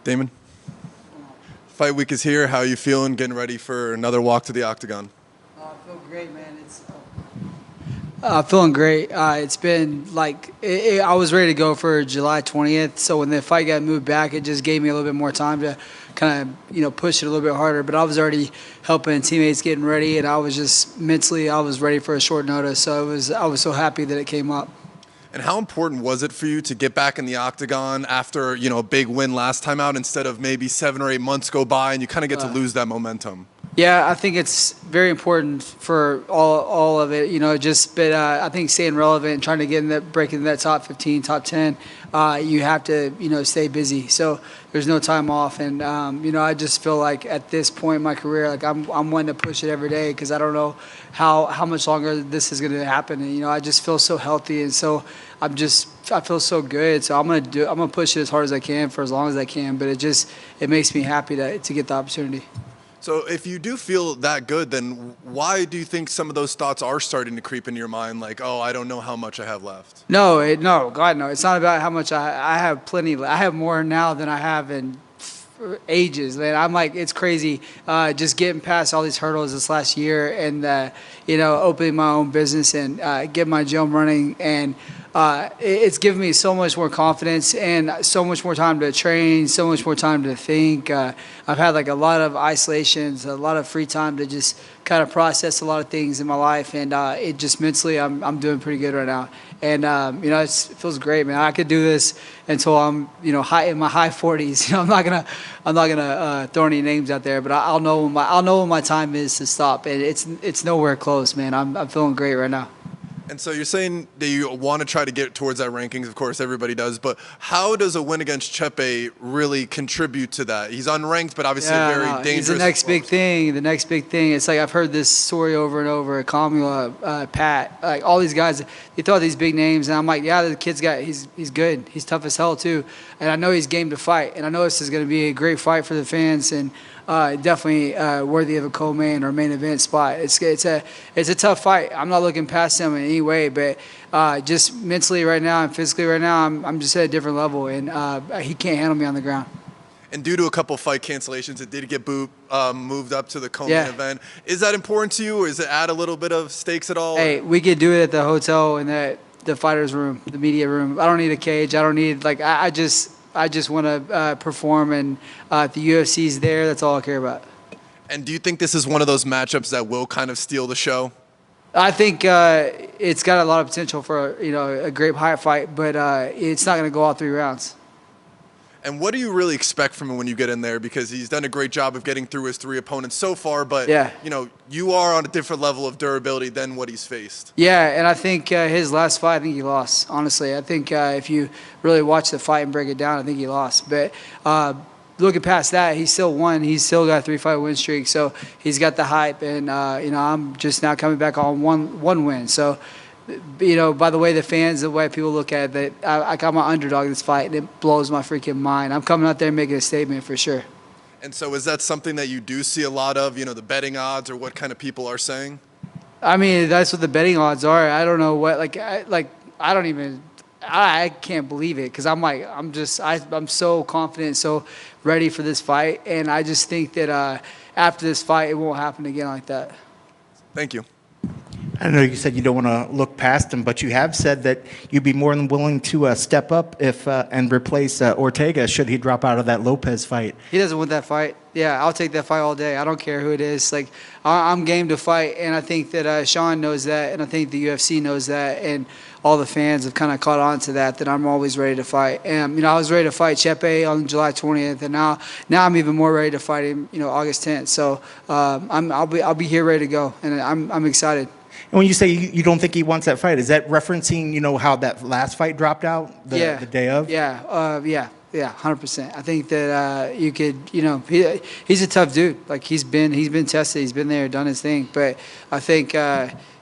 Damon, fight week is here. How are you feeling? Getting ready for another walk to the octagon? I feel great, man. Feeling great. It's been like I was ready to go for July 20th. So when the fight got moved back, it just gave me a little bit more time to kind of push it a little bit harder. But I was already helping teammates getting ready, and I was just mentally I was ready for a short notice. So I was so happy that it came up. And how important was it for you to get back in the octagon after a big win last time out, instead of maybe 7 or 8 months go by and you kind of get to lose that momentum? Yeah, I think it's very important for all of it, but I think staying relevant and trying to get in that, breaking that top 15, top 10, you have to, stay busy. So there's no time off. And, I just feel like at this point in my career, like I'm wanting to push it every day because I don't know how much longer this is going to happen. And, I just feel so healthy. And so I feel so good. So I'm going to push it as hard as I can for as long as I can. But it makes me happy to get the opportunity. So if you do feel that good, then why do you think some of those thoughts are starting to creep into your mind? Like, oh, I don't know how much I have left. No, God, no. It's not about how much I have plenty. I have more now than I have in ages, man. I'm like, it's crazy. Just getting past all these hurdles this last year and, opening my own business and getting my gym running. And it's given me so much more confidence and so much more time to train, so much more time to think. I've had like a lot of isolations, a lot of free time to just kind of process a lot of things in my life. And it just mentally, I'm doing pretty good right now. And, it feels great, man. I could do this until I'm, in my high 40s. I'm not gonna throw any names out there, but I'll know when my time is to stop. And it's nowhere close, man. I'm feeling great right now. And so you're saying that you want to try to get towards that rankings. Of course, everybody does. But how does a win against Chepe really contribute to that? He's unranked, but obviously a very dangerous. He's the next big thing. The next big thing. It's like I've heard this story over and over. Kamula, Pat, like all these guys, they throw out these big names, and I'm like, yeah, the kid's he's good. He's tough as hell too, and I know he's game to fight, and I know this is going to be a great fight for the fans, and definitely worthy of a co-main or main event spot. It's a tough fight. I'm not looking past him in any way, but just mentally right now and physically right now, I'm just at a different level, and he can't handle me on the ground. And due to a couple fight cancellations, it did get moved up to the co-main event. Is that important to you, or does it add a little bit of stakes at all? Hey, we could do it at the hotel in the fighters' room, the media room. I don't need a cage. I don't need I just want to perform, and if the UFC's there, that's all I care about. And do you think this is one of those matchups that will kind of steal the show? I think it's got a lot of potential for a great high fight, but it's not going to go all 3 rounds. And what do you really expect from him when you get in there? Because he's done a great job of getting through his 3 opponents so far, but you are on a different level of durability than what he's faced. Yeah, and I think his last fight, I think he lost, honestly. I think if you really watch the fight and break it down, I think he lost. But looking past that, he still won. He's still got a 3-fight win streak, so he's got the hype. And, I'm just now coming back on one win. So, by the way the fans, the way people look at it, I'm an underdog in this fight, and it blows my freaking mind. I'm coming out there and making a statement for sure. And so is that something that you do see a lot of, the betting odds or what kind of people are saying? I mean, that's what the betting odds are. I don't know what, I can't believe it because I'm so confident, so ready for this fight. And I just think that after this fight, it won't happen again like that. Thank you. I know you said you don't want to look past him, but you have said that you'd be more than willing to step up and replace Ortega should he drop out of that Lopez fight. He doesn't want that fight. Yeah, I'll take that fight all day. I don't care who it is. Like, I'm game to fight, and I think that Sean knows that, and I think the UFC knows that, and all the fans have kind of caught on to that I'm always ready to fight. And, I was ready to fight Chepe on July 20th, and now I'm even more ready to fight him, August 10th. So I'll be here ready to go, and I'm excited. And when you say you don't think he wants that fight, is that referencing, how that last fight dropped out the day of? Yeah, 100%. I think that you could, he's a tough dude. Like he's been tested, he's been there, done his thing. But I think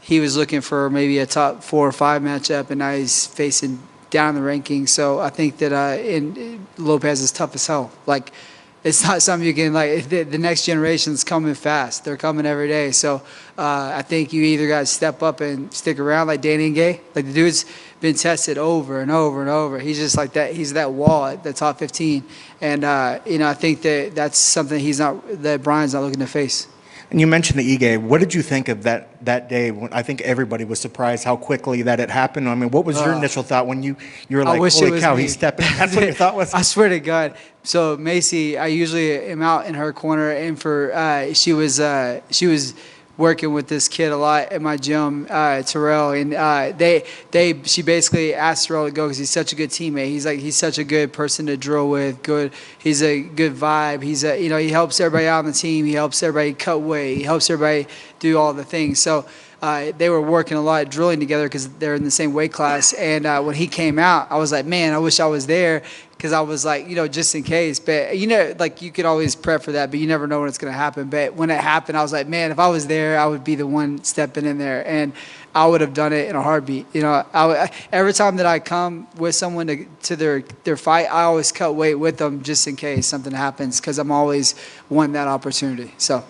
he was looking for maybe a top 4 or 5 matchup, and now he's facing down the rankings. So I think that Lopez is tough as hell. Like it's not something you can like. The next generation's coming fast. They're coming every day. So I think you either got to step up and stick around like Danny and Gay. Like the dude's been tested over and over and over. He's just like that. He's that wall at the top 15. And I think that's something that Brian's not looking to face. And you mentioned the Ige. What did you think of that day? When I think everybody was surprised how quickly that it happened. I mean, what was your initial thought when you were like, holy cow, he's stepping? That's what your thought was? I swear to God. So Macy, I usually am out in her corner, and she was working with this kid a lot at my gym, Terrell, and she basically asked Terrell to go because he's such a good teammate. He's such a good person to drill with. He's a good vibe. He helps everybody out on the team. He helps everybody cut weight. He helps everybody do all the things. So they were working a lot, drilling together because they're in the same weight class. And when he came out, I was like, man, I wish I was there. Because I was like, just in case. But, you could always prep for that, but you never know when it's going to happen. But when it happened, I was like, man, if I was there, I would be the one stepping in there. And I would have done it in a heartbeat. Every time that I come with someone to their fight, I always cut weight with them just in case something happens because I'm always wanting that opportunity. So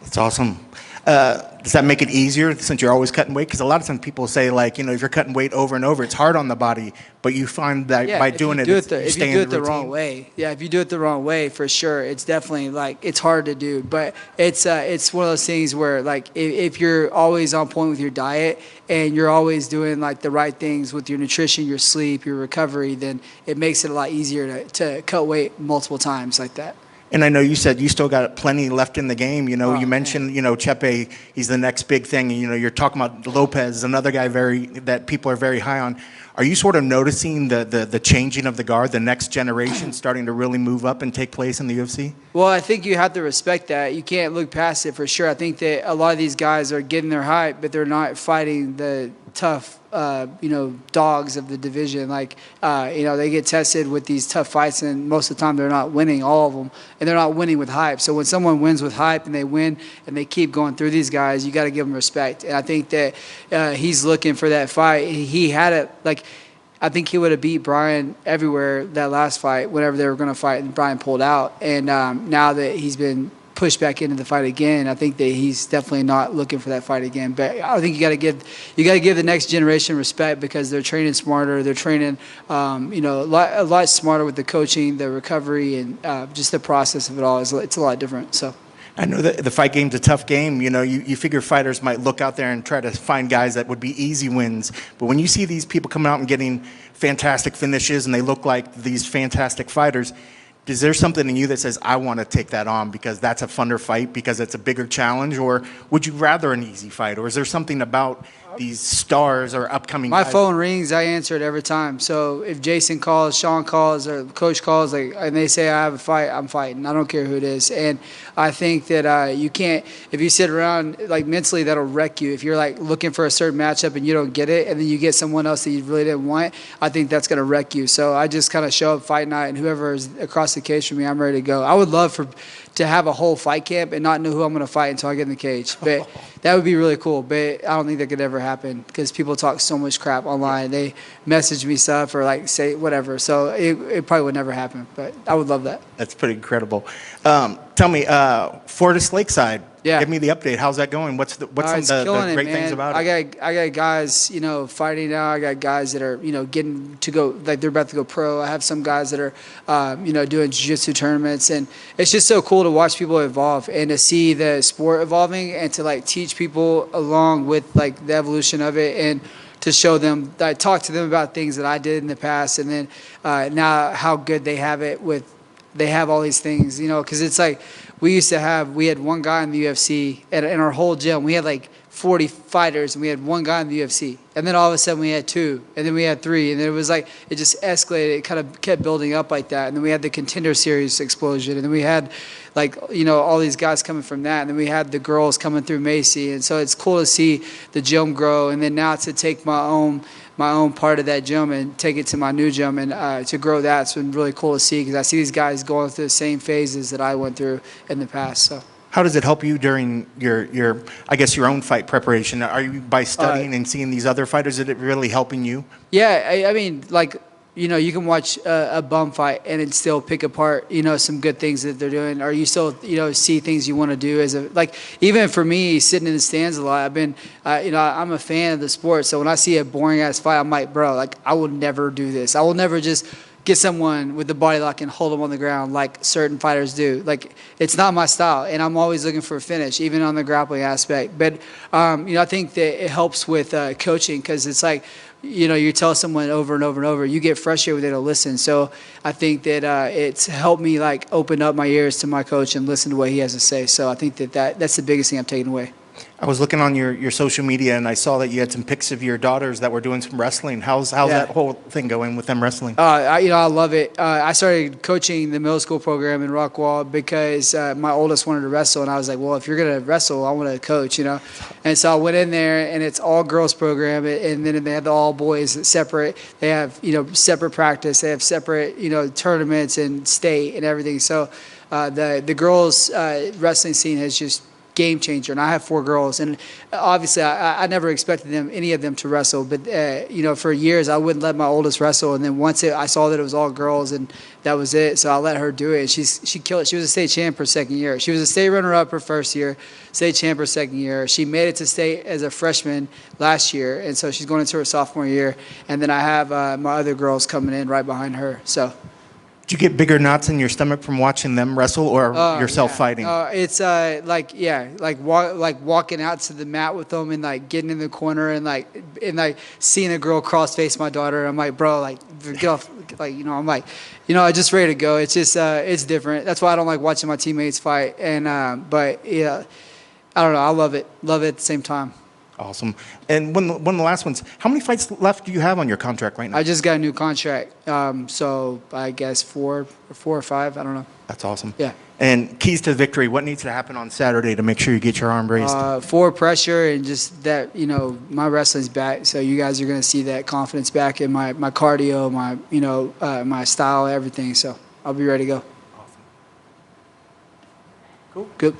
that's awesome. Does that make it easier since you're always cutting weight? Because a lot of times people say, like, if you're cutting weight over and over, it's hard on the body. But you find that by doing it, if you do it the wrong way, if you do it the wrong way, for sure, it's definitely it's hard to do. But it's one of those things where if you're always on point with your diet and you're always doing the right things with your nutrition, your sleep, your recovery, then it makes it a lot easier to cut weight multiple times like that. And I know you said you still got plenty left in the game. You mentioned, Chepe, he's the next big thing. And, you're talking about Lopez, another guy that people are very high on. Are you sort of noticing the changing of the guard, the next generation starting to really move up and take place in the UFC? Well, I think you have to respect that. You can't look past it for sure. I think that a lot of these guys are getting their hype, but they're not fighting the tough, dogs of the division. They get tested with these tough fights, and most of the time they're not winning, all of them, and they're not winning with hype. So when someone wins with hype and they win and they keep going through these guys, you got to give them respect. And I think that he's looking for that fight. He had it, I think he would have beat Brian everywhere that last fight, whenever they were going to fight, and Brian pulled out. And now that he's been pushed back into the fight again, I think that he's definitely not looking for that fight again. But I think you got to give the next generation respect because they're training smarter. They're training, a lot smarter with the coaching, the recovery, and just the process of it all. It's a lot different. So. I know that the fight game's a tough game. You figure fighters might look out there and try to find guys that would be easy wins. But when you see these people come out and getting fantastic finishes and they look like these fantastic fighters, is there something in you that says, I want to take that on because that's a funner fight, because it's a bigger challenge? Or would you rather an easy fight? Or is there something about these stars or upcoming My guys? phone rings, I answer it every time. So if Jason calls, Sean calls, or coach calls, and they say I have a fight, I'm fighting. I don't care who it is. And I think that you can't, if you sit around, mentally, that'll wreck you. If you're looking for a certain matchup and you don't get it, and then you get someone else that you really didn't want, I think that's going to wreck you. So I just kind of show up fight night, and whoever is across the cage from me, I'm ready to go. I would love to have a whole fight camp and not know who I'm going to fight until I get in the cage. But that would be really cool. But I don't think that could ever happen because people talk so much crap online. They message me stuff or say whatever. So it probably would never happen. But I would love that. That's pretty incredible. Tell me, Fortis Lakeside. Yeah. Give me the update. How's that going? What's some of the great things about it? I got guys, fighting now. I got guys that are, getting to go, they're about to go pro. I have some guys that are, doing jiu-jitsu tournaments. And it's just so cool to watch people evolve and to see the sport evolving and to, teach people along with, the evolution of it and to show them, I talk to them about things that I did in the past and then now how good they have it they have all these things, because it's we had one guy in the UFC in our whole gym. We had 40 fighters and we had one guy in the UFC. And then all of a sudden we had two and then we had three. And then it was it just escalated. It kind of kept building up like that. And then we had the Contender Series explosion. And then we had all these guys coming from that. And then we had the girls coming through Macy. And so it's cool to see the gym grow. And then now to take my own part of that gym and take it to my new gym and to grow that. It's been really cool to see because I see these guys going through the same phases that I went through in the past. So. How does it help you during your own fight preparation? Are you by studying and seeing these other fighters? Is it really helping you? Yeah, I mean, you can watch a bum fight and then still pick apart, some good things that they're doing, or you still, see things you want to do even for me, sitting in the stands a lot, I've been, I'm a fan of the sport. So when I see a boring ass fight, I'm like, bro, like I will never do this. I will never just get someone with the body lock and hold them on the ground like certain fighters do. Like, it's not my style, and I'm always looking for a finish, even on the grappling aspect. But, I think that it helps with coaching, because it's like, you tell someone over and over and over, you get frustrated with it to listen. So I think that it's helped me like open up my ears to my coach and listen to what he has to say. So I think that's the biggest thing I'm taking away. I was looking on your social media, and I saw that you had some pics of your daughters that were doing some wrestling. How's that whole thing going with them wrestling? I love it. I started coaching the middle school program in Rockwall because my oldest wanted to wrestle, and I was like, well, if you're going to wrestle, I want to coach, And so I went in there, and it's all girls program, and then they have the all boys separate. They have, separate practice. They have separate, tournaments and state and everything. So the girls wrestling scene has just game changer, and I have 4 girls, and obviously I never expected any of them to wrestle, but for years I wouldn't let my oldest wrestle, and then once I saw that it was all girls, and that was it, so I let her do it. She killed it. She was a state champ her second year. She was a state runner-up her first year, state champ her second year. She made it to state as a freshman last year, and so she's going into her sophomore year, and then I have my other girls coming in right behind her. So. Do you get bigger knots in your stomach from watching them wrestle, or yourself fighting? It's walking out to the mat with them, and like getting in the corner, and seeing a girl cross face my daughter. I'm like, bro, like get off, I'm like, I'm just ready to go. It's just it's different. That's why I don't like watching my teammates fight. And but yeah, I don't know. I love it at the same time. Awesome. And one of the last ones, how many fights left do you have on your contract right now? I just got a new contract, so I guess 4 or 5, I don't know. That's awesome. Yeah. And keys to victory, what needs to happen on Saturday to make sure you get your arm raised? Forward pressure, and just that, my wrestling's back, so you guys are going to see that confidence back in my cardio, my style, everything, so I'll be ready to go. Awesome. Cool. Good.